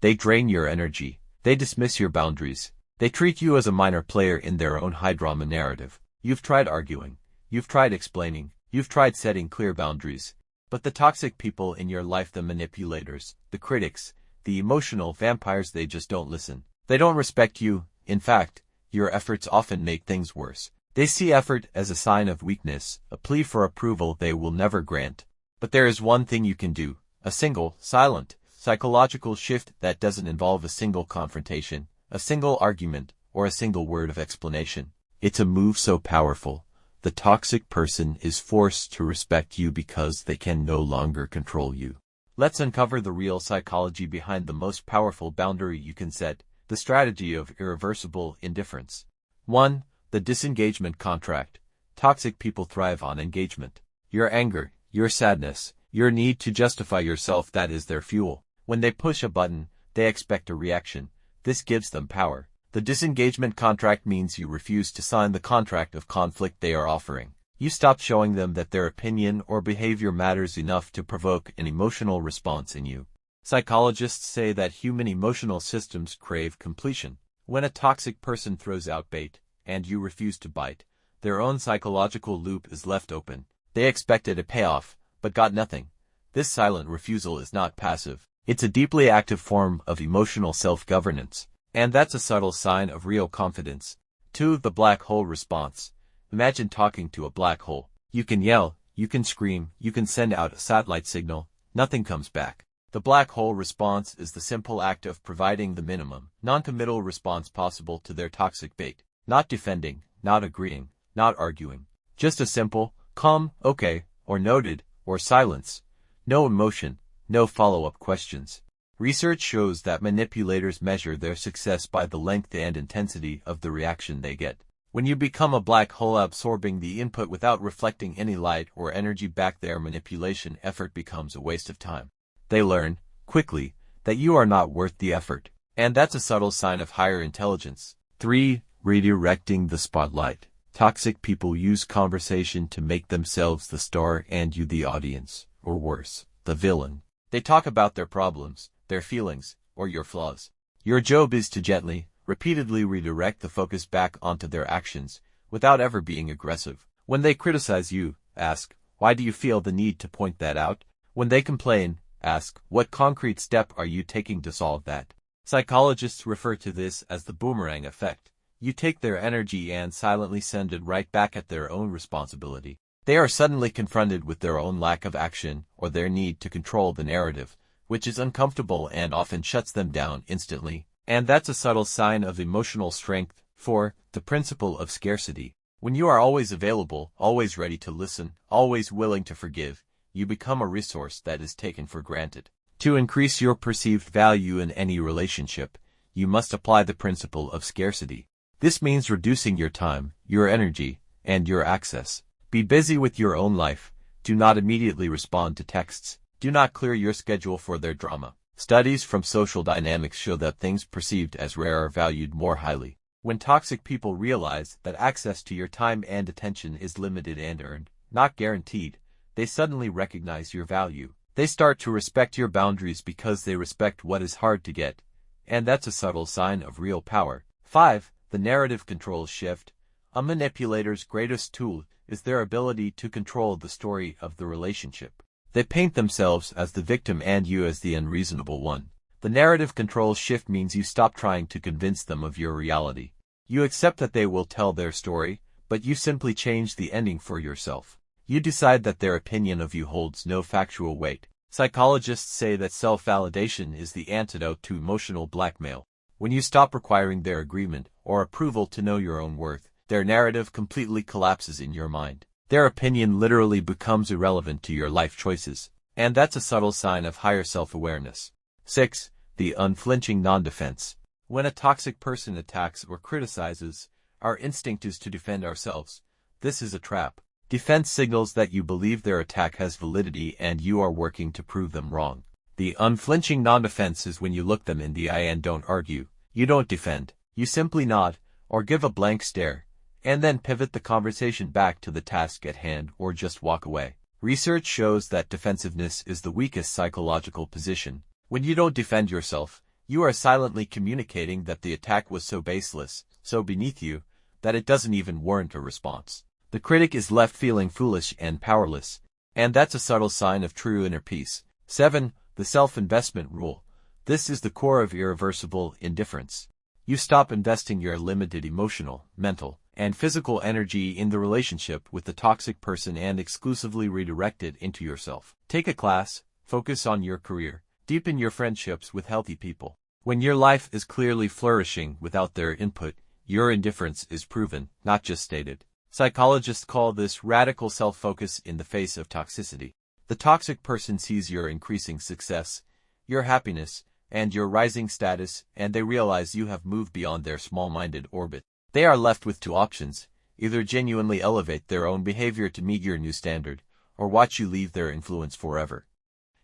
They drain your energy. They dismiss your boundaries. They treat you as a minor player in their own high-drama narrative. You've tried arguing. You've tried explaining. You've tried setting clear boundaries. But the toxic people in your life, the manipulators, the critics, the emotional vampires, they just don't listen. They don't respect you. In fact, your efforts often make things worse. They see effort as a sign of weakness, a plea for approval they will never grant. But there is one thing you can do, a single, silent, psychological shift that doesn't involve a single confrontation, a single argument, or a single word of explanation. It's a move so powerful. The toxic person is forced to respect you because they can no longer control you. Let's uncover the real psychology behind the most powerful boundary you can set, the strategy of irreversible indifference. 1. The disengagement contract. Toxic people thrive on engagement. Your anger, your sadness, your need to justify yourself, that is their fuel. When they push a button, they expect a reaction. This gives them power. The disengagement contract means you refuse to sign the contract of conflict they are offering. You stop showing them that their opinion or behavior matters enough to provoke an emotional response in you. Psychologists say that human emotional systems crave completion. When a toxic person throws out bait, and you refuse to bite, their own psychological loop is left open. They expected a payoff, but got nothing. This silent refusal is not passive. It's a deeply active form of emotional self-governance. And that's a subtle sign of real confidence. 2. The black hole response. Imagine talking to a black hole. You can yell, you can scream, you can send out a satellite signal. Nothing comes back. The black hole response is the simple act of providing the minimum, non-committal response possible to their toxic bait. Not defending, not agreeing, not arguing. Just a simple, calm, okay, or noted, or silence. No emotion, no follow-up questions. Research shows that manipulators measure their success by the length and intensity of the reaction they get. When you become a black hole absorbing the input without reflecting any light or energy back, their manipulation effort becomes a waste of time. They learn, quickly, that you are not worth the effort. And that's a subtle sign of higher intelligence. 3. Redirecting the spotlight. Toxic people use conversation to make themselves the star and you the audience, or worse, the villain. They talk about their problems, their feelings, or your flaws. Your job is to gently, repeatedly redirect the focus back onto their actions, without ever being aggressive. When they criticize you, ask, why do you feel the need to point that out? When they complain, ask, what concrete step are you taking to solve that? Psychologists refer to this as the boomerang effect. You take their energy and silently send it right back at their own responsibility. They are suddenly confronted with their own lack of action or their need to control the narrative, which is uncomfortable and often shuts them down instantly. And that's a subtle sign of emotional strength. 4. The principle of scarcity. When you are always available, always ready to listen, always willing to forgive, you become a resource that is taken for granted. To increase your perceived value in any relationship, you must apply the principle of scarcity. This means reducing your time, your energy, and your access. Be busy with your own life. Do not immediately respond to texts. Do not clear your schedule for their drama. Studies from social dynamics show that things perceived as rare are valued more highly. When toxic people realize that access to your time and attention is limited and earned, not guaranteed, they suddenly recognize your value. They start to respect your boundaries because they respect what is hard to get. And that's a subtle sign of real power. 5. The narrative control shift. A manipulator's greatest tool is their ability to control the story of the relationship. They paint themselves as the victim and you as the unreasonable one. The narrative control shift means you stop trying to convince them of your reality. You accept that they will tell their story, but you simply change the ending for yourself. You decide that their opinion of you holds no factual weight. Psychologists say that self-validation is the antidote to emotional blackmail. When you stop requiring their agreement or approval to know your own worth, their narrative completely collapses in your mind. Their opinion literally becomes irrelevant to your life choices. And that's a subtle sign of higher self-awareness. 6. The unflinching non-defense. When a toxic person attacks or criticizes, our instinct is to defend ourselves. This is a trap. Defense signals that you believe their attack has validity and you are working to prove them wrong. The unflinching non-defense is when you look them in the eye and don't argue. You don't defend. You simply nod, or give a blank stare, and then pivot the conversation back to the task at hand or just walk away. Research shows that defensiveness is the weakest psychological position. When you don't defend yourself, You are silently communicating that the attack was so baseless, so beneath you, that it doesn't even warrant a response. The critic is left feeling foolish and powerless, and that's a subtle sign of true inner peace. 7. The self-investment rule. This is the core of irreversible indifference. You stop investing your limited emotional, mental, and physical energy in the relationship with the toxic person and exclusively redirect it into yourself. Take a class, focus on your career, deepen your friendships with healthy people. When your life is clearly flourishing without their input, your indifference is proven, not just stated. Psychologists call this radical self-focus in the face of toxicity. The toxic person sees your increasing success, your happiness, and your rising status, and they realize you have moved beyond their small-minded orbit. They are left with two options: either genuinely elevate their own behavior to meet your new standard, or watch you leave their influence forever.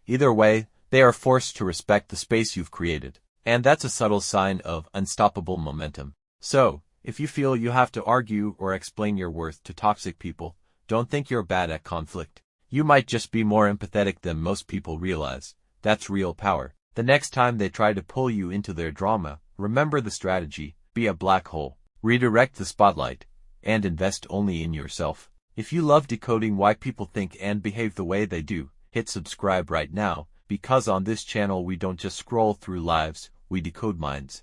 Either way, they are forced to respect the space you've created, and that's a subtle sign of unstoppable momentum. So, if you feel you have to argue or explain your worth to toxic people, don't think you're bad at conflict. You might just be more empathetic than most people realize. That's real power. The next time they try to pull you into their drama, remember the strategy: be a black hole, redirect the spotlight, and invest only in yourself. If you love decoding why people think and behave the way they do, hit subscribe right now, because on this channel we don't just scroll through lives, we decode minds.